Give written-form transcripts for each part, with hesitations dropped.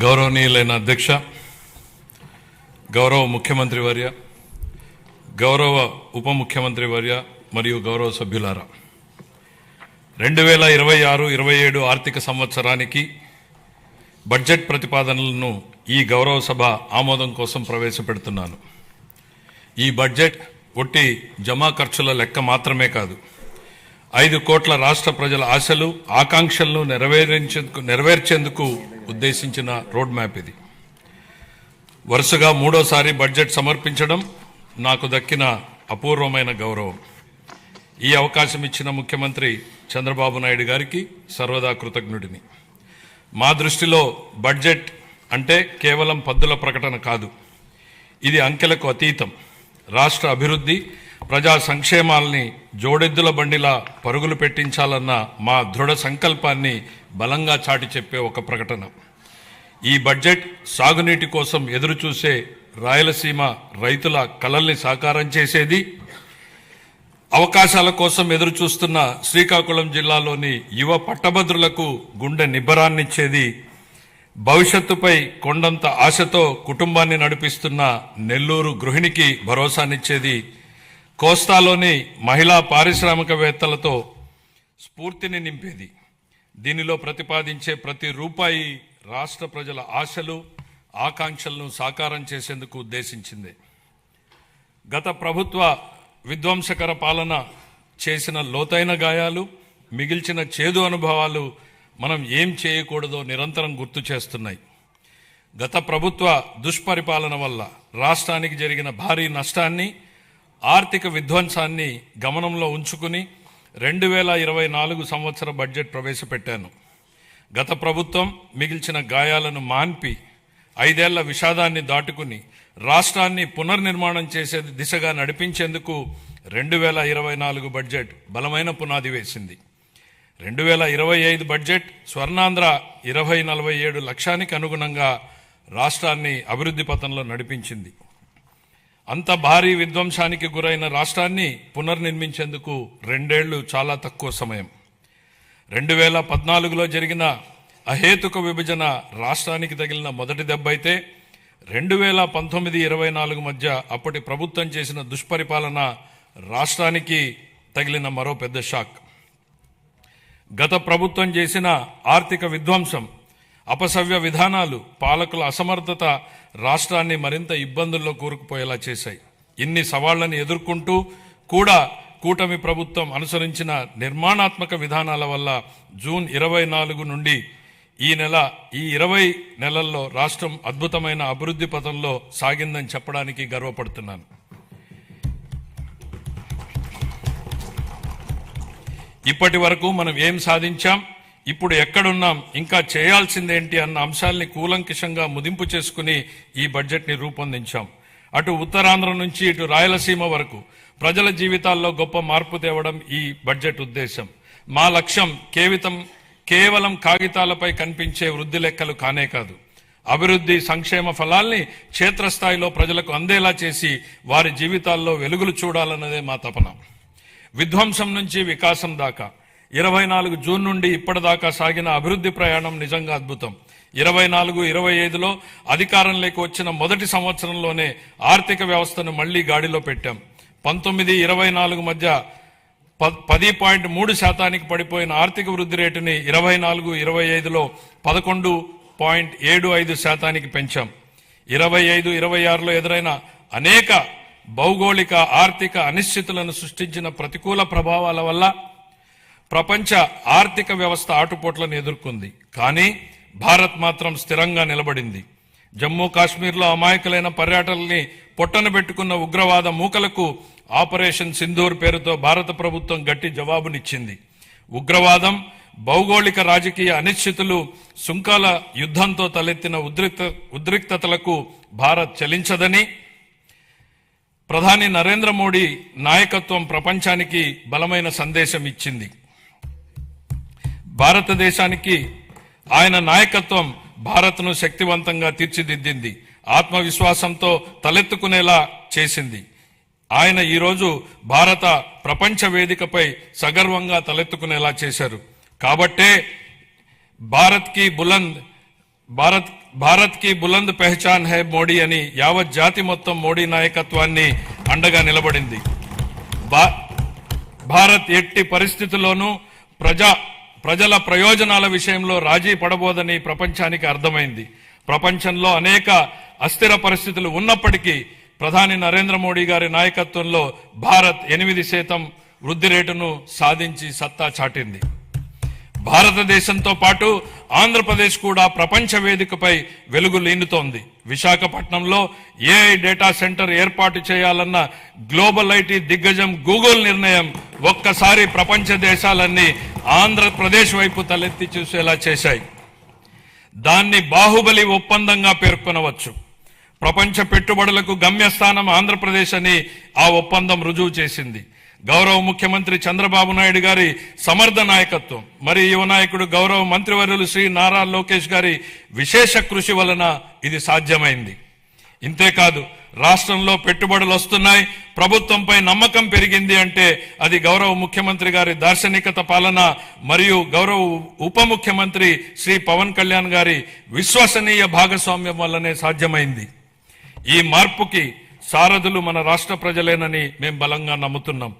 గౌరవనీయులైన అధ్యక్ష, గౌరవ ముఖ్యమంత్రి వర్య, గౌరవ ఉప ముఖ్యమంత్రి వర్య మరియు గౌరవ సభ్యులారా, 2026-27 ఆర్థిక సంవత్సరానికి బడ్జెట్ ప్రతిపాదనలను ఈ గౌరవ సభ ఆమోదం కోసం ప్రవేశపెడుతున్నాను. ఈ బడ్జెట్ ఒట్టి జమా ఖర్చుల లెక్క మాత్రమే కాదు, 5 కోట్ల రాష్ట్ర ప్రజల ఆశలు ఆకాంక్షలను నెరవేర్చేందుకు ఉద్దేశించిన రోడ్ మ్యాప్ ఇది. వరుసగా 3వసారి బడ్జెట్ సమర్పించడం నాకు దక్కిన అపూర్వమైన గౌరవం. ఈ అవకాశం ఇచ్చిన ముఖ్యమంత్రి చంద్రబాబు నాయుడు గారికి సర్వదా కృతజ్ఞుడిని. మా దృష్టిలో బడ్జెట్ అంటే కేవలం పద్దుల ప్రకటన కాదు, ఇది అంకెలకు అతీతం. రాష్ట్ర అభివృద్ధి, ప్రజా సంక్షేమాల్ని జోడెద్దుల బండిలా పరుగులు పెట్టించాలన్న మా దృఢ సంకల్పాన్ని బలంగా చాటి చెప్పే ఒక ప్రకటన. ఈ బడ్జెట్ సాగునీటి కోసం ఎదురుచూసే రాయలసీమ రైతుల కలల్ని సాకారం చేసేది, అవకాశాల కోసం ఎదురుచూస్తున్న శ్రీకాకుళం జిల్లాలోని యువ పట్టభద్రులకు గుండె నిబ్బరాన్నిచ్చేది, భవిష్యత్తుపై కొండంత ఆశతో కుటుంబాన్ని నడిపిస్తున్న నెల్లూరు గృహిణికి భరోసానిచ్చేది, కోస్తాలోని మహిళా పారిశ్రామికవేత్తలతో స్ఫూర్తిని నింపేది. దీనిలో ప్రతిపాదించే ప్రతి రూపాయి రాష్ట్ర ప్రజల ఆశలు ఆకాంక్షలను సాకారం చేసేందుకు ఉద్దేశించింది. గత ప్రభుత్వ విధ్వంసకర పాలన చేసిన లోతైన గాయాలు, మిగిల్చిన చేదు అనుభవాలు మనం ఏం చేయకూడదో నిరంతరం గుర్తు చేస్తున్నాయి. గత ప్రభుత్వ దుష్పరిపాలన వల్ల రాష్ట్రానికి జరిగిన భారీ నష్టాన్ని, ఆర్థిక విధ్వంసాన్ని గమనంలో ఉంచుకుని 2024 సంవత్సర బడ్జెట్ ప్రవేశపెట్టాను. గత ప్రభుత్వం మిగిల్చిన గాయాలను మాన్పి 5 ఏళ్ల విషాదాన్ని దాటుకుని రాష్ట్రాన్ని పునర్నిర్మాణం చేసే దిశగా నడిపించేందుకు 2024 బడ్జెట్ బలమైన పునాది వేసింది. 2025 బడ్జెట్ స్వర్ణాంధ్ర 2047 లక్ష్యానికి అనుగుణంగా రాష్ట్రాన్ని అభివృద్ధి పథంలో నడిపించింది. అంత భారీ విధ్వంసానికి గురైన రాష్ట్రాన్ని పునర్నిర్మించేందుకు 2 ఏళ్లు చాలా తక్కువ సమయం. 2014లో జరిగిన అహేతుక విభజన రాష్ట్రానికి తగిలిన మొదటి దెబ్బ అయితే 2019-24 మధ్య అప్పటి ప్రభుత్వం చేసిన దుష్పరిపాలన రాష్ట్రానికి తగిలిన మరో పెద్ద షాక్. గత ప్రభుత్వం చేసిన ఆర్థిక విధ్వంసం, అపసవ్య విధానాలు, పాలకుల అసమర్థత రాష్ట్రాన్ని మరింత ఇబ్బందుల్లో కూరుకుపోయేలా చేశాయి. ఇన్ని సవాళ్లను ఎదుర్కొంటూ కూడా కూటమి ప్రభుత్వం అనుసరించిన నిర్మాణాత్మక విధానాల వల్ల జూన్ 24 నుండి ఈ 20 నెలల్లో రాష్ట్రం అద్భుతమైన అభివృద్ధి పథంలో సాగిందని చెప్పడానికి గర్వపడుతున్నాను. ఇప్పటి వరకు మనం ఏం సాధించాం, ఇప్పుడు ఎక్కడున్నాం, ఇంకా చేయాల్సిందేంటి అన్న అంశాల్ని కూలంకషంగా ముదింపు చేసుకుని ఈ బడ్జెట్ని రూపొందించాం. అటు ఉత్తరాంధ్ర నుంచి ఇటు రాయలసీమ వరకు ప్రజల జీవితాల్లో గొప్ప మార్పు తేవడం ఈ బడ్జెట్ ఉద్దేశం. మా లక్ష్యం కేవలం కాగితాలపై కనిపించే వృద్ధి లెక్కలు కానే కాదు, అభివృద్ధి సంక్షేమ ఫలాల్ని క్షేత్రస్థాయిలో ప్రజలకు అందేలా చేసి వారి జీవితాల్లో వెలుగులు చూడాలన్నదే మా తపన. విధ్వంసం నుంచి వికాసం దాకా 24 జూన్ నుండి ఇప్పటిదాకా సాగిన అభివృద్ధి ప్రయాణం నిజంగా అద్భుతం. 24-25లో అధికారంలోకి వచ్చిన మొదటి సంవత్సరంలోనే ఆర్థిక వ్యవస్థను మళ్లీ గాడిలో పెట్టాం. 19-24 మధ్య 10.3% పడిపోయిన ఆర్థిక వృద్ధి రేటుని 24-25లో 11.75% పెంచాం. 25-26లో ఎదురైన అనేక భౌగోళిక ఆర్థిక అనిశ్చితులను సృష్టించిన ప్రతికూల ప్రభావాల వల్ల ప్రపంచ ఆర్థిక వ్యవస్థ ఆటుపోట్లను ఎదుర్కొంది. కానీ భారత్ మాత్రం స్థిరంగా నిలబడింది. జమ్మూ కాశ్మీర్లో అమాయకులైన పర్యాటకుల్ని పొట్టన పెట్టుకున్న ఉగ్రవాద మూకలకు ఆపరేషన్ సింధూర్ పేరుతో భారత ప్రభుత్వం గట్టి జవాబునిచ్చింది. ఉగ్రవాదం, భౌగోళిక రాజకీయ అనిశ్చితులు, సుంకాల యుద్ధంతో తలెత్తిన ఉద్రిక్తతలకు భారత్ చలించదని ప్రధాని నరేంద్ర మోడీ నాయకత్వం ప్రపంచానికి బలమైన సందేశం ఇచ్చింది. భారతదేశానికి ఆయన నాయకత్వం భారత్ను శక్తివంతంగా తీర్చిదిద్దింది, ఆత్మవిశ్వాసంతో తలెత్తుకునేలా చేసింది. ఆయన ఈరోజు భారత ప్రపంచ వేదికపై సగర్వంగా తలెత్తుకునేలా చేశారు. కాబట్టే భారత్ కి బులంద్ భారత్ భారత్ కి బులంద్ పెహచాన్ హై మోడీ అని యావత్ జాతి మొత్తం మోడీ నాయకత్వాన్ని అండగా నిలబడింది. భారత్ ఎట్టి పరిస్థితుల్లోనూ ప్రజల ప్రయోజనాల విషయంలో రాజీ పడబోదని ప్రపంచానికి అర్థమైంది. ప్రపంచంలో అనేక అస్థిర పరిస్థితులు ఉన్నప్పటికీ ప్రధాని నరేంద్ర మోడీ గారి నాయకత్వంలో భారత్ 8% వృద్ధి రేటును సాధించి సత్తా చాటింది. భారతదేశంతో పాటు ఆంధ్రప్రదేశ్ కూడా ప్రపంచ వేదికపై వెలుగు లీనుతోంది. విశాఖపట్నంలో ఏఐ డేటా సెంటర్ ఏర్పాటు చేయాలన్న గ్లోబల్ ఐటీ దిగ్గజం గూగుల్ నిర్ణయం ఒక్కసారి ప్రపంచ దేశాలన్నీ ఆంధ్రప్రదేశ్ వైపు తలెత్తి చూసేలా చేశాయి. దాన్ని బాహుబలి ఒప్పందంగా పేర్కొనవచ్చు. ప్రపంచ పెట్టుబడులకు గమ్యస్థానం ఆంధ్రప్రదేశ్ అని ఆ ఒప్పందం రుజువు చేసింది. గౌరవ ముఖ్యమంత్రి చంద్రబాబు నాయుడు గారి సమర్థ నాయకత్వం, మరి యువ నాయకుడు గౌరవ మంత్రివర్యులు శ్రీ నారా లోకేష్ గారి విశేష కృషి వలన ఇది సాధ్యమైంది. ఇంతేకాదు, రాష్ట్రంలో పెట్టుబడులు వస్తున్నాయి, ప్రభుత్వంపై నమ్మకం పెరిగింది అంటే అది గౌరవ ముఖ్యమంత్రి గారి దార్శనికత పాలన మరియు గౌరవ ఉప ముఖ్యమంత్రి శ్రీ పవన్ కళ్యాణ్ గారి విశ్వసనీయ భాగస్వామ్యం వల్లనే సాధ్యమైంది. ఈ మార్పుకి సారథులు మన రాష్ట్ర ప్రజలేనని మేము బలంగా నమ్ముతున్నాం.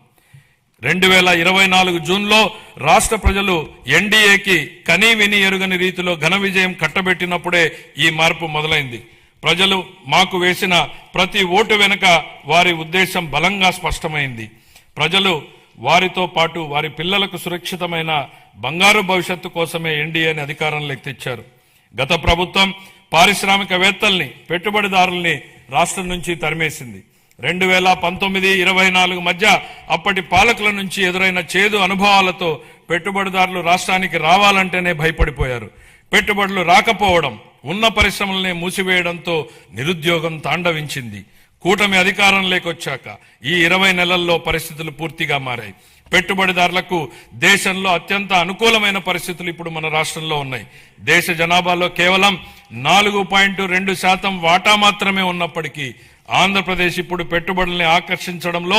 2024 జూన్లో రాష్ట్ర ప్రజలు ఎన్డీఏకి కనీ విని ఎరుగని రీతిలో ఘన విజయం కట్టబెట్టినప్పుడే ఈ మార్పు మొదలైంది. ప్రజలు మాకు వేసిన ప్రతి ఓటు వెనుక వారి ఉద్దేశం బలంగా స్పష్టమైంది. ప్రజలు వారితో పాటు వారి పిల్లలకు సురక్షితమైన బంగారు భవిష్యత్తు కోసమే ఎన్డీఏని అధికారంలోకి తెచ్చారు. గత ప్రభుత్వం పారిశ్రామికవేత్తల్ని, పెట్టుబడిదారుల్ని రాష్ట్రం నుంచి తరిమేసింది. 2019-24 మధ్య అప్పటి పాలకుల నుంచి ఎదురైన చేదు అనుభవాలతో పెట్టుబడిదారులు రాష్ట్రానికి రావాలంటేనే భయపడిపోయారు. పెట్టుబడులు రాకపోవడం, ఉన్న పరిశ్రమలనే మూసివేయడంతో నిరుద్యోగం తాండవించింది. కూటమి అధికారంలోకి వచ్చాక ఈ 20 నెలల్లో పరిస్థితులు పూర్తిగా మారాయి. పెట్టుబడిదారులకు దేశంలో అత్యంత అనుకూలమైన పరిస్థితులు ఇప్పుడు మన రాష్ట్రంలో ఉన్నాయి. దేశ జనాభాలో కేవలం 4.2% వాటా మాత్రమే ఉన్నప్పటికీ ఆంధ్రప్రదేశ్ ఇప్పుడు పెట్టుబడుల్ని ఆకర్షించడంలో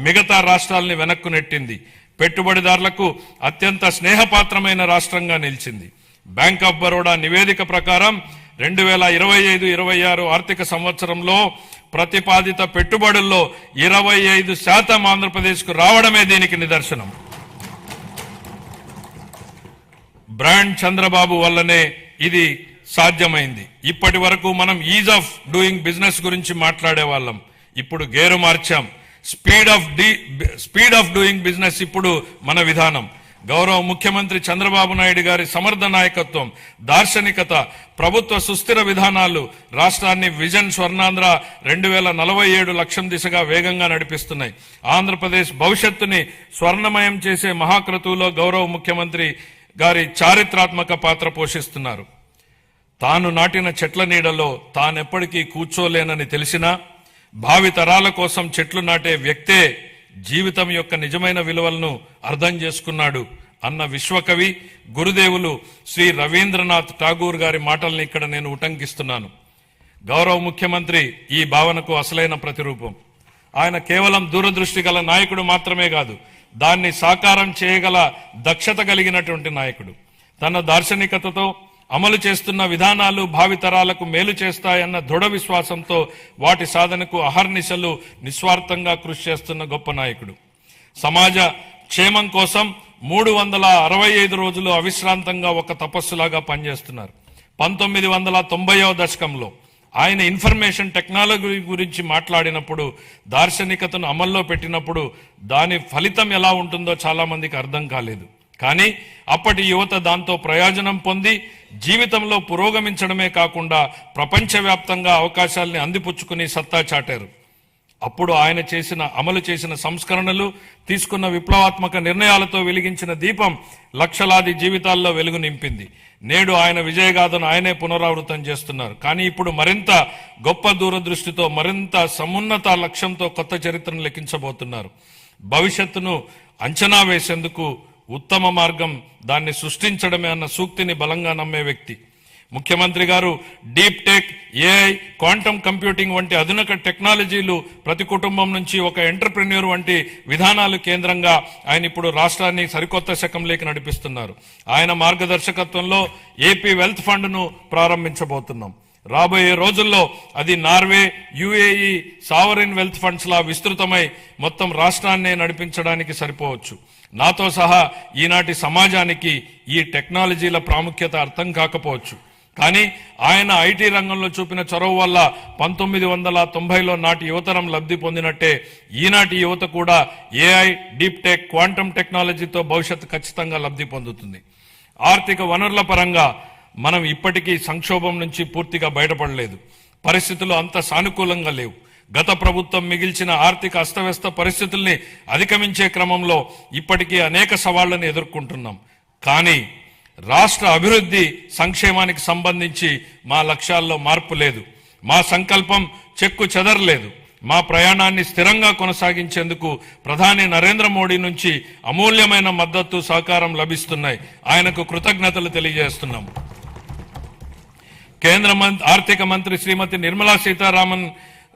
మిగతా రాష్ట్రాలని వెనక్కు నెట్టింది. పెట్టుబడిదారులకు అత్యంత స్నేహపాత్రమైన రాష్ట్రంగా నిలిచింది. బ్యాంక్ ఆఫ్ బరోడా నివేదిక ప్రకారం 2025-26 ఆర్థిక సంవత్సరంలో ప్రతిపాదిత పెట్టుబడుల్లో 25% ఆంధ్రప్రదేశ్కు రావడమే దీనికి నిదర్శనం. బ్రాండ్ చంద్రబాబు వల్లనే ఇది సాధ్యమైంది. ఇప్పటి వరకు మనం ఈజ్ ఆఫ్ డూయింగ్ బిజినెస్ గురించి మాట్లాడే వాళ్ళం, ఇప్పుడు గేరు మార్చాం. స్పీడ్ ఆఫ్ డూయింగ్ బిజినెస్ ఇప్పుడు మన విధానం. గౌరవ ముఖ్యమంత్రి చంద్రబాబు నాయుడు గారి సమర్థ నాయకత్వం, దార్శనికత, ప్రభుత్వ సుస్థిర విధానాలు రాష్ట్రాన్ని విజన్ స్వర్ణాంధ్ర 2047 లక్ష్యం దిశగా వేగంగా నడిపిస్తున్నాయి. ఆంధ్రప్రదేశ్ భవిష్యత్తుని స్వర్ణమయం చేసే మహాక్రతువులో గౌరవ ముఖ్యమంత్రి గారి చారిత్రాత్మక పాత్ర పోషిస్తున్నారు. తాను నాటిన చెట్ల నీడలో తానెప్పటికీ కూర్చోలేనని తెలిసినా భావి తరాల కోసం చెట్లు నాటే వ్యక్తే జీవితం యొక్క నిజమైన విలువలను అర్థం చేసుకున్నాడు అన్న విశ్వకవి గురుదేవులు శ్రీ రవీంద్రనాథ్ ఠాగూర్ గారి మాటల్ని ఇక్కడ నేను ఉటంకిస్తున్నాను. గౌరవ ముఖ్యమంత్రి ఈ భావనకు అసలైన ప్రతిరూపం. ఆయన కేవలం దూరదృష్టి గల నాయకుడు మాత్రమే కాదు, దాన్ని సాకారం చేయగల దక్షత కలిగినటువంటి నాయకుడు. తన దార్శనికతతో అమలు చేస్తున్న విధానాలు భావితరాలకు మేలు చేస్తాయన్న దృఢ విశ్వాసంతో వాటి సాధనకు అహర్నిశలు నిస్వార్థంగా కృషి చేస్తున్న గొప్ప నాయకుడు. సమాజ క్షేమం కోసం 365 రోజులు అవిశ్రాంతంగా ఒక తపస్సులాగా పనిచేస్తున్నారు. 1990వ దశకంలో ఆయన ఇన్ఫర్మేషన్ టెక్నాలజీ గురించి మాట్లాడినప్పుడు, దార్శనికతను అమల్లో పెట్టినప్పుడు దాని ఫలితం ఎలా ఉంటుందో చాలా మందికి అర్థం కాలేదు. కానీ అప్పటి యువత దాంతో ప్రయోజనం పొంది జీవితంలో పురోగమించడమే కాకుండా ప్రపంచవ్యాప్తంగా అవకాశాలని అందిపుచ్చుకుని సత్తా చాటారు. అప్పుడు ఆయన అమలు చేసిన సంస్కరణలు, తీసుకున్న విప్లవాత్మక నిర్ణయాలతో వెలిగించిన దీపం లక్షలాది జీవితాల్లో వెలుగు నింపింది. నేడు ఆయన విజయగాథను ఆయనే పునరావృతం చేస్తున్నారు. కానీ ఇప్పుడు మరింత గొప్ప దూరదృష్టితో, మరింత సమున్నత లక్ష్యంతో కొత్త చరిత్రను లెక్కించబోతున్నారు. భవిష్యత్తును అంచనా వేసేందుకు ఉత్తమ మార్గం దాన్ని సృష్టించడమే అన్న సూక్తిని బలంగా నమ్మే వ్యక్తి. ముఖ్యమంత్రి గారు deep tech, AI, quantum computing వంటి అధునిక టెక్నాలజీలు ప్రతి కుటుంబం నుంచి ఒక ఎంటర్ప్రెన్యూర్ వంటి విధానాలు కేంద్రంగా ఆయన ఇప్పుడు రాష్ట్రాన్ని సరికొత్త శకంలోకి నడిపిస్తున్నారు. ఆయన మార్గదర్శకత్వంలో ఏపీ వెల్త్ ఫండ్ ను ప్రారంభించబోతున్నాం. రాబోయే రోజుల్లో అది Norway, UAE sovereign wealth funds లా విస్తృతమై మొత్తం రాష్ట్రాన్నే నడిపించడానికి సరిపోవచ్చు. నాతో సహా ఈనాటి సమాజానికి ఈ టెక్నాలజీల ప్రాముఖ్యత అర్థం కాకపోవచ్చు. కానీ ఆయన ఐటీ రంగంలో చూపిన చొరవ వల్ల 1990లో నాటి యువతరం లబ్ధి పొందినట్టే ఈనాటి యువత కూడా ఏఐ, డీప్ టెక్, క్వాంటమ్ టెక్నాలజీతో భవిష్యత్తు ఖచ్చితంగా లబ్ధి పొందుతుంది. ఆర్థిక వనరుల పరంగా మనం ఇప్పటికీ సంక్షోభం నుంచి పూర్తిగా బయటపడలేదు. పరిస్థితులు అంత సానుకూలంగా లేవు. గత ప్రభుత్వం మిగిల్చిన ఆర్థిక అస్తవ్యస్త పరిస్థితుల్ని అధిగమించే క్రమంలో ఇప్పటికీ అనేక సవాళ్లను ఎదుర్కొంటున్నాం. కానీ రాష్ట్ర అభివృద్ధి, సంక్షేమానికి సంబంధించి మా లక్ష్యాల్లో మార్పు లేదు. మా సంకల్పం చెక్కు చెదరలేదు. మా ప్రయాణాన్ని స్థిరంగా కొనసాగించేందుకు ప్రధాని నరేంద్ర మోడీ నుంచి అమూల్యమైన మద్దతు, సహకారం లభిస్తున్నాయి. ఆయనకు కృతజ్ఞతలు తెలియజేస్తున్నాం. కేంద్ర ఆర్థిక మంత్రి శ్రీమతి నిర్మలా సీతారామన్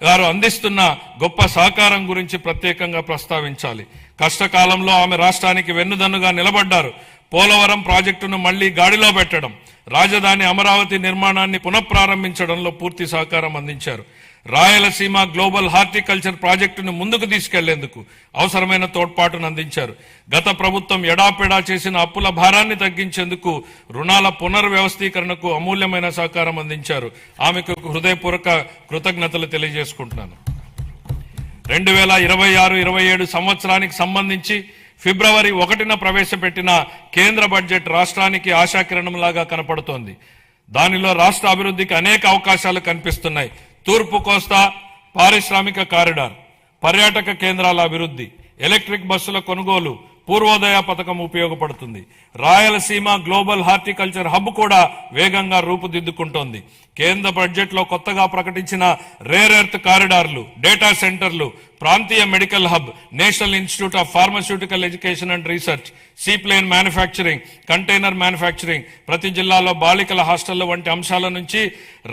గారు అందిస్తున్న గొప్ప సహకారం గురించి ప్రత్యేకంగా ప్రస్తావించాలి. కష్టకాలంలో ఆమె రాష్ట్రానికి వెన్నుదన్నుగా నిలబడ్డారు. పోలవరం ప్రాజెక్టును మళ్లీ గాడిలో పెట్టడం, రాజధాని అమరావతి నిర్మాణాన్ని పునఃప్రారంభించడంలో పూర్తి సహకారం అందించారు. రాయలసీమ గ్లోబల్ హార్టికల్చర్ ప్రాజెక్టును ముందుకు తీసుకెళ్లేందుకు అవసరమైన తోడ్పాటును అందించారు. గత ప్రభుత్వం ఎడాపెడా చేసిన అప్పుల భారాన్ని తగ్గించేందుకు రుణాల పునర్వ్యవస్థీకరణకు అమూల్యమైన సహకారం అందించారు. ఆమెకు హృదయపూర్వక కృతజ్ఞతలు తెలియజేసుకుంటున్నాను. 2026-27 సంవత్సరానికి సంబంధించి ఫిబ్రవరి 1న ప్రవేశపెట్టిన కేంద్ర బడ్జెట్ రాష్ట్రానికి ఆశాకిరణంలాగా కనపడుతోంది. దానిలో రాష్ట్ర అభివృద్ధికి అనేక అవకాశాలు కనిపిస్తున్నాయి. తూర్పు కోస్తా పారిశ్రామిక కారిడార్, పర్యాటక కేంద్రాల అభివృద్ధి, ఎలక్ట్రిక్ బస్సుల కొనుగోలు, పూర్వోదయ పథకం ఉపయోగపడుతుంది. రాయలసీమ గ్లోబల్ హార్టికల్చర్ హబ్ కూడా వేగంగా రూపుదిద్దుకుంటోంది. కేంద్ర బడ్జెట్ లో కొత్తగా ప్రకటించిన రేర్ ఎర్త్ కారిడార్లు, డేటా సెంటర్లు, ప్రాంతీయ medical hub, national institute of pharmaceutical education and research, seaplane manufacturing, container manufacturing, ప్రతి జిల్లాలో బాలికల హాస్టళ్ల వంటి అంశాల నుంచి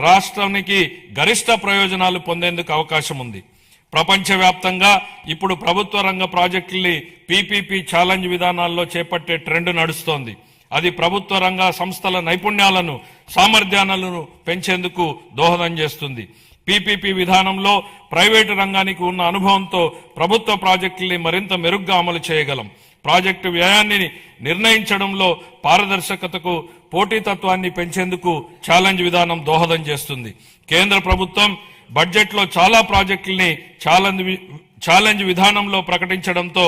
రాష్ట్రానికి గరిష్ట ప్రయోజనాలు పొందేందుకు అవకాశం ఉంది. ప్రపంచవ్యాప్తంగా ఇప్పుడు ప్రభుత్వ రంగ ప్రాజెక్టుల్ని పీపీపీ ఛాలెంజ్ విధానాల్లో చేపట్టే ట్రెండ్ నడుస్తోంది. అది ప్రభుత్వ రంగ సంస్థల నైపుణ్యాలను, సామర్థ్యాలను పెంచేందుకు దోహదం చేస్తుంది. పీపీపీ విధానంలో ప్రైవేటు రంగానికి ఉన్న అనుభవంతో ప్రభుత్వ ప్రాజెక్టుల్ని మరింత మెరుగ్గా అమలు చేయగలం. ప్రాజెక్టు వ్యయాన్ని నిర్ణయించడంలో పారదర్శకతకు, పోటీతత్వాన్ని పెంచేందుకు ఛాలెంజ్ విధానం దోహదం చేస్తుంది. కేంద్ర ప్రభుత్వం బడ్జెట్ లో చాలా ప్రాజెక్టుల్ని ఛాలెంజ్ విధానంలో ప్రకటించడంతో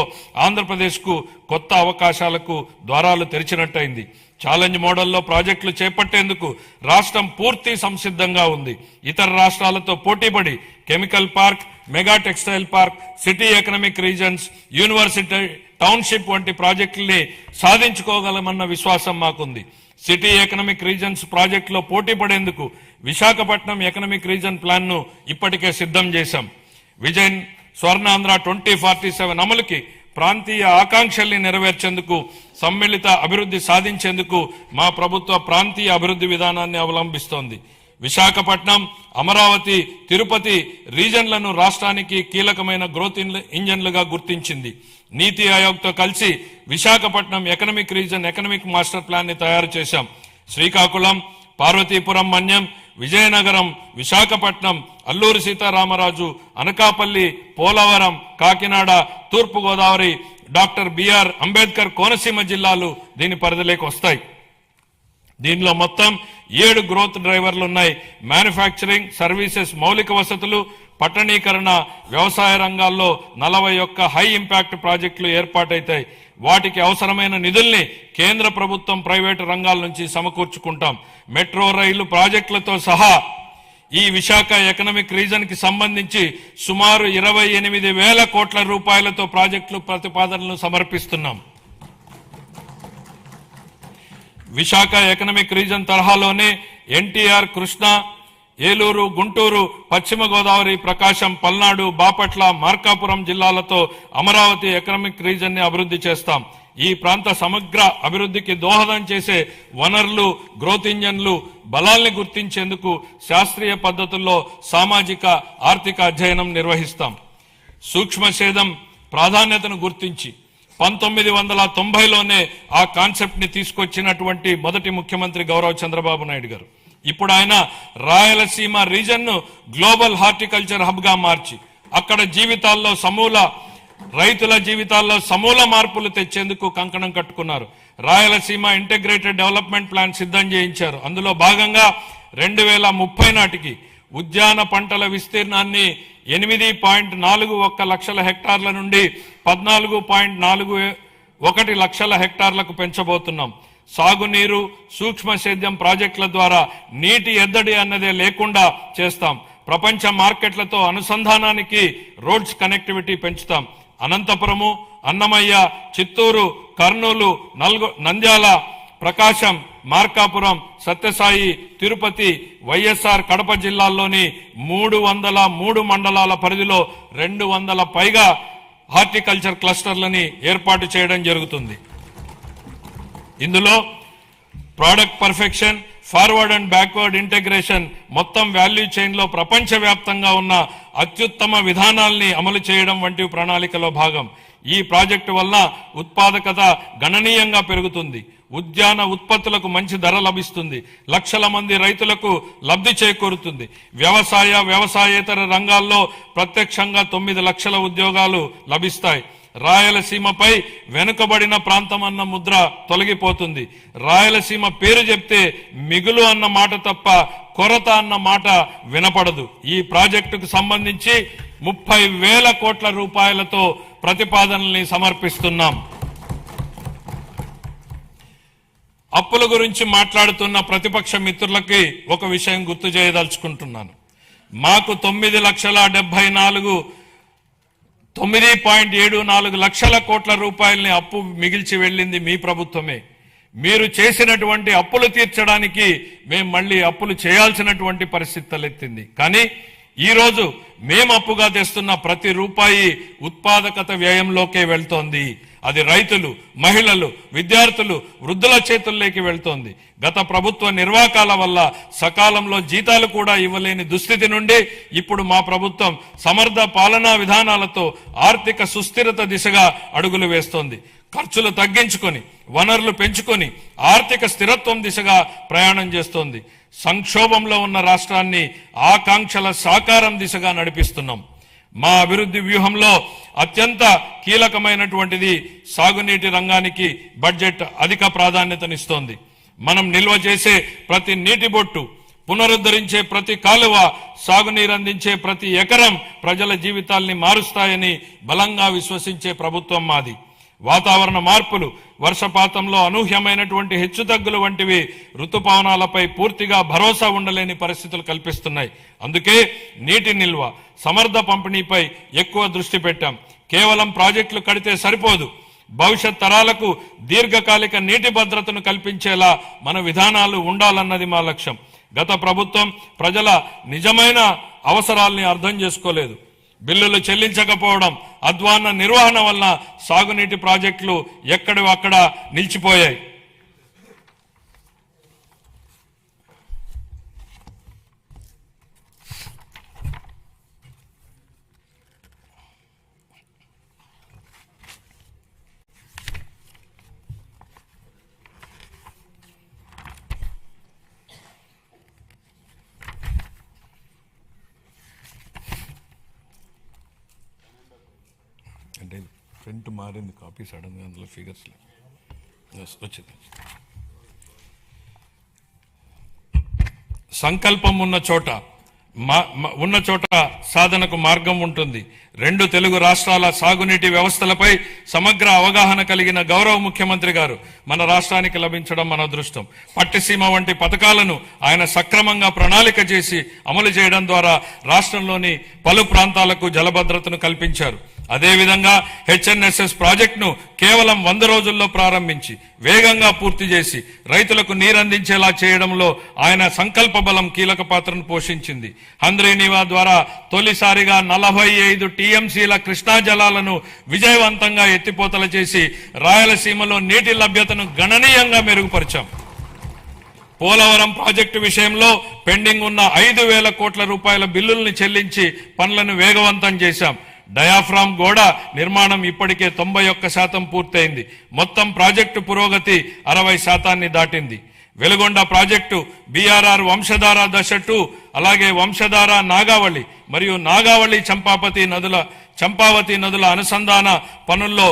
ఆంధ్రప్రదేశ్ కు కొత్త అవకాశాలకు ద్వారాలు తెరిచినట్టయింది. ఛాలెంజ్ మోడల్లో ప్రాజెక్టులు చేపట్టేందుకు రాష్ట్రం పూర్తి సంసిద్ధంగా ఉంది. ఇతర రాష్ట్రాలతో పోటీపడి chemical park, mega textile park, city economic reasons, university township వంటి ప్రాజెక్టుల్ని సాధించుకోగలమన్న విశ్వాసం మాకుంది. సిటీ ఎకనామిక్ రీజన్స్ ప్రాజెక్టులో పోటీ పడేందుకు విశాఖపట్నం ఎకనామిక్ రీజన్ ప్లాన్ ను ఇప్పటికే సిద్ధం చేశాం. విజన్ స్వర్ణాంధ్ర 2047 అమలుకి, ప్రాంతీయ ఆకాంక్షల్ని నెరవేర్చేందుకు, సమ్మిళిత అభివృద్ధి సాధించేందుకు మా ప్రభుత్వ ప్రాంతీయ అభివృద్ధి విధానాన్ని అవలంబిస్తోంది. విశాఖపట్నం, అమరావతి, తిరుపతి రీజన్లను రాష్ట్రానికి కీలకమైన గ్రోత్ ఇంజన్లుగా గుర్తించింది. నీతి ఆయోగ్తో కలిసి Visakhapatnam economic reason economic master plan ని తయారు చేశాం. శ్రీకాకుళం, పార్వతీపురం మన్యం, విజయనగరం, విశాఖపట్నం, అల్లూరి సీతారామరాజు, అనకాపల్లి, పోలవరం, కాకినాడ, తూర్పు గోదావరి, డాక్టర్ బిఆర్ అంబేద్కర్ కోనసీమ జిల్లాలు దీని పరిధిలోకి వస్తాయి. దీనిలో మొత్తం 7 గ్రోత్ డ్రైవర్లు ఉన్నాయి. మ్యానుఫ్యాక్చరింగ్, సర్వీసెస్, మౌలిక వసతులు, పట్టణీకరణ, వ్యవసాయ రంగాల్లో 41 హై ఇంపాక్ట్ ప్రాజెక్టులు ఏర్పాటైతాయి. వాటికి అవసరమైన నిధుల్ని కేంద్ర ప్రభుత్వం, ప్రైవేటు రంగాల నుంచి సమకూర్చుకుంటాం. మెట్రో రైలు ప్రాజెక్టులతో సహా ఈ విశాఖ ఎకనామిక్ రీజన్ కి సంబంధించి సుమారు 28,000 కోట్ల రూపాయలతో ప్రాజెక్టులు ప్రతిపాదనలు సమర్పిస్తున్నాం. విశాఖ ఎకనామిక్ రీజన్ తరహాలోనే ఎన్టీఆర్, కృష్ణా, ఏలూరు, గుంటూరు, పశ్చిమ గోదావరి, ప్రకాశం, పల్నాడు, బాపట్ల, మార్కాపురం జిల్లాలతో అమరావతి ఎకనామిక్ రీజన్ ని అభివృద్ధి చేస్తాం. ఈ ప్రాంత సమగ్ర అభివృద్ధికి దోహదం చేసే వనరులు, గ్రోత్ ఇంజన్లు, బలాల్ని గుర్తించేందుకు శాస్త్రీయ పద్ధతుల్లో సామాజిక ఆర్థిక అధ్యయనం నిర్వహిస్తాం. సూక్ష్మ సేద్యం ప్రాధాన్యతను గుర్తించి 1990లోనే ఆ కాన్సెప్ట్ ని తీసుకొచ్చినటువంటి మొదటి ముఖ్యమంత్రి గౌరవ చంద్రబాబు నాయుడు గారు. ఇప్పుడు ఆయన రాయలసీమ రీజన్ ను గ్లోబల్ హార్టికల్చర్ హబ్ గా మార్చి అక్కడ రైతుల జీవితాల్లో సమూల మార్పులు తెచ్చేందుకు కంకణం కట్టుకున్నారు. రాయలసీమ ఇంటిగ్రేటెడ్ డెవలప్మెంట్ ప్లాన్ సిద్ధం చేయించారు. అందులో భాగంగా 2030 నాటికి ఉద్యాన పంటల విస్తీర్ణాన్ని 8.41 లక్షల హెక్టార్ల నుండి 14.41 లక్షల హెక్టార్లకు పెంచబోతున్నాం. సాగునీరు, సూక్ష్మ సేద్యం ప్రాజెక్టుల ద్వారా నీటి ఎద్దడి అన్నదే లేకుండా చేస్తాం. ప్రపంచ మార్కెట్లతో అనుసంధానానికి రోడ్స్ కనెక్టివిటీ పెంచుతాం. అనంతపురము, అన్నమయ్య, చిత్తూరు, కర్నూలు, నంద్యాల, ప్రకాశం, మార్కాపురం, సత్యసాయి, తిరుపతి, వైఎస్ఆర్ కడప జిల్లాల్లోని 303 మండలాల పరిధిలో 200 పైగా హార్టికల్చర్ క్లస్టర్లని ఏర్పాటు చేయడం జరుగుతుంది. ఇందులో product perfection, forward and backward integration, మొత్తం వాల్యూ చైన్ లో ప్రపంచవ్యాప్తంగా ఉన్న అత్యుత్తమ విధానాల్ని అమలు చేయడం వంటి ప్రణాళికలో భాగం. ఈ ప్రాజెక్టు వల్ల ఉత్పాదకత గణనీయంగా పెరుగుతుంది. ఉద్యాన ఉత్పత్తులకు మంచి ధర లభిస్తుంది. లక్షల మంది రైతులకు లబ్ధి చేకూరుతుంది. వ్యవసాయేతర రంగాల్లో ప్రత్యక్షంగా 9 లక్షల ఉద్యోగాలు లభిస్తాయి. రాయలసీమపై వెనుకబడిన ప్రాంతం అన్న ముద్ర తొలగిపోతుంది. రాయలసీమ పేరు చెప్తే మిగులు అన్న మాట తప్ప కొరత అన్న మాట వినపడదు. ఈ ప్రాజెక్టుకు సంబంధించి 30,000 కోట్ల రూపాయలతో ప్రతిపాదనల్ని సమర్పిస్తున్నాం. అప్పుల గురించి మాట్లాడుతున్న ప్రతిపక్ష మిత్రులకి ఒక విషయం గుర్తు చేయదలుచుకుంటున్నాను. మాకు 9.74 లక్షల కోట్ల రూపాయలని అప్పు మిగిల్చి వెళ్ళింది మీ ప్రభుత్వమే. మీరు చేసినటువంటి అప్పులు తీర్చడానికి మేము మళ్ళీ అప్పులు చేయాల్సినటువంటి పరిస్థితి తలెత్తింది. కానీ ఈరోజు మేము అప్పుగా తెస్తున్న ప్రతి రూపాయి ఉత్పాదకత వ్యయంలోకే వెళ్తోంది. అది రైతులు, మహిళలు, విద్యార్థులు, వృద్ధుల చేతుల్లోకి వెళ్తోంది. గత ప్రభుత్వ నిర్వాకాల వల్ల సకాలంలో జీతాలు కూడా ఇవ్వలేని దుస్థితి నుండి ఇప్పుడు మా ప్రభుత్వం సమర్థ పాలనా విధానాలతో ఆర్థిక సుస్థిరత దిశగా అడుగులు వేస్తోంది. ఖర్చులు తగ్గించుకొని, వనరులు పెంచుకొని ఆర్థిక స్థిరత్వం దిశగా ప్రయాణం చేస్తోంది. సంక్షోభంలో ఉన్న రాష్ట్రాన్ని ఆకాంక్షల సాకారం దిశగా నడిపిస్తున్నాం. మా అభివృద్ధి వ్యూహంలో అత్యంత కీలకమైనటువంటిది సాగునీటి రంగానికి బడ్జెట్ అధిక ప్రాధాన్యతనిస్తోంది. మనం నిల్వ చేసే ప్రతి నీటి బొట్టు, పునరుద్ధరించే ప్రతి కాలువ, సాగునీరు అందించే ప్రతి ఎకరం ప్రజల జీవితాల్ని మారుస్తాయని బలంగా విశ్వసించే ప్రభుత్వం మాది. వాతావరణ మార్పులు, వర్షపాతంలో అనూహ్యమైనటువంటి హెచ్చుతగ్గులు వంటివి ఋతుపవనాలపై పూర్తిగా భరోసా ఉండలేని పరిస్థితులు కల్పిస్తున్నాయి. అందుకే నీటి నిల్వ, సమర్థ పంపిణీపై ఎక్కువ దృష్టి పెట్టాం. కేవలం ప్రాజెక్టులు కడితే సరిపోదు. భవిష్యత్ తరాలకు దీర్ఘకాలిక నీటి భద్రతను కల్పించేలా మన విధానాలు ఉండాలన్నది మా లక్ష్యం. గత ప్రభుత్వం ప్రజల నిజమైన అవసరాల్ని అర్థం చేసుకోలేదు. బిల్లులు చెల్లించకపోవడం, అధ్వాన్న నిర్వహణ వల్ల సాగునీటి ప్రాజెక్టులు ఎక్కడివక్కడ నిలిచిపోయాయి. అంటే ప్రింట్ మారింది, కాపీ సడన్గా అందులో ఫిగర్స్ వచ్చింది. సంకల్పం ఉన్న చోట సాధనకు మార్గం ఉంటుంది. 2 తెలుగు రాష్ట్రాల సాగునీటి వ్యవస్థలపై సమగ్ర అవగాహన కలిగిన గౌరవ ముఖ్యమంత్రి గారు మన రాష్ట్రానికి లభించడం మన అదృష్టం. పట్టిసీమ వంటి పథకాలను ఆయన సక్రమంగా ప్రణాళిక చేసి అమలు చేయడం ద్వారా రాష్ట్రంలోని పలు ప్రాంతాలకు జలభద్రతను కల్పించారు. అదేవిధంగా హెచ్ఎన్ఎస్ఎస్ ప్రాజెక్టును కేవలం 100 రోజుల్లో ప్రారంభించి వేగంగా పూర్తి చేసి రైతులకు నీరందించేలా చేయడంలో ఆయన సంకల్ప బలం కీలక పాత్రను పోషించింది. హంద్రీనీవా ద్వారా తొలిసారిగా 45 టీఎంసీల కృష్ణా జలాలను విజయవంతంగా ఎత్తిపోతల చేసి రాయలసీమలో నీటి లభ్యతను గణనీయంగా మెరుగుపరిచాం. పోలవరం ప్రాజెక్టు విషయంలో పెండింగ్ ఉన్న 5,000 కోట్ల రూపాయల బిల్లుల్ని చెల్లించి పనులను వేగవంతం చేశాం. డయాఫ్రామ్ గోడ నిర్మాణం ఇప్పటికే 91% పూర్తయింది. మొత్తం ప్రాజెక్టు పురోగతి 60% దాటింది. వెలుగొండ ప్రాజెక్టు బీఆర్ఆర్ వంశధార దశ 2, అలాగే వంశధార నాగావళి మరియు నాగావళి చంపావతి నదుల అనుసంధాన పనుల్లో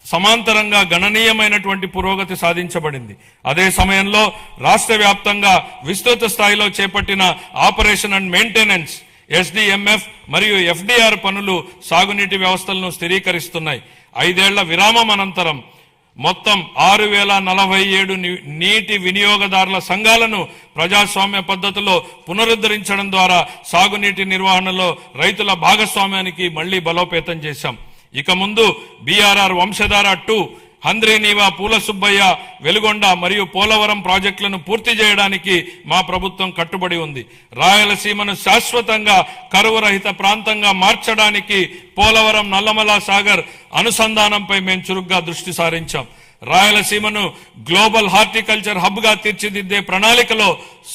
సమాంతరంగా గణనీయమైనటువంటి పురోగతి సాధించబడింది. అదే సమయంలో రాష్ట్ర వ్యాప్తంగా విస్తృత స్థాయిలో చేపట్టిన ఆపరేషన్ అండ్ మెయింటెనెన్స్ ఎస్డిఎంఎఫ్ మరియు ఎఫ్డిఆర్ పనులు సాగునీటి వ్యవస్థలను స్థిరీకరిస్తున్నాయి. 5 ఏళ్ల విరామం అనంతరం మొత్తం 6,047 నీటి వినియోగదారుల సంఘాలను ప్రజాస్వామ్య పద్ధతిలో పునరుద్ధరించడం ద్వారా సాగునీటి నిర్వహణలో రైతుల భాగస్వామ్యానికి మళ్లీ బలోపేతం చేశాం. ఇక ముందు బీఆర్ఆర్ వంశధార 2, హంద్రీనీవా, పూల సుబ్బయ్య, వెలుగొండ మరియు పోలవరం ప్రాజెక్టులను పూర్తి చేయడానికి మా ప్రభుత్వం కట్టుబడి ఉంది. రాయలసీమను శాశ్వతంగా కరువు రహిత ప్రాంతంగా మార్చడానికి పోలవరం నల్లమల సాగర్ అనుసంధానంపై మేము చురుగ్గా దృష్టి సారించాం. రాయలసీమను గ్లోబల్ హార్టికల్చర్ హబ్ గా తీర్చిదిద్దే ప్రణాళికలో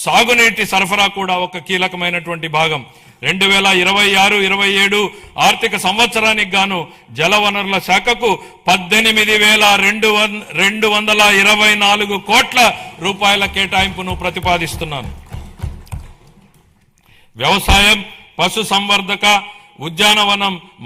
సాగునీటి సరఫరా కూడా ఒక కీలకమైనటువంటి భాగం. 2026-27 ఆర్థిక సంవత్సరానికి గాను జలవనరుల శాఖకు 18,224 కోట్ల రూపాయల కేటాయింపును ప్రతిపాదిస్తున్నాను. వ్యవసాయం, పశు సంవర్ధక, ఉద్యానవనం,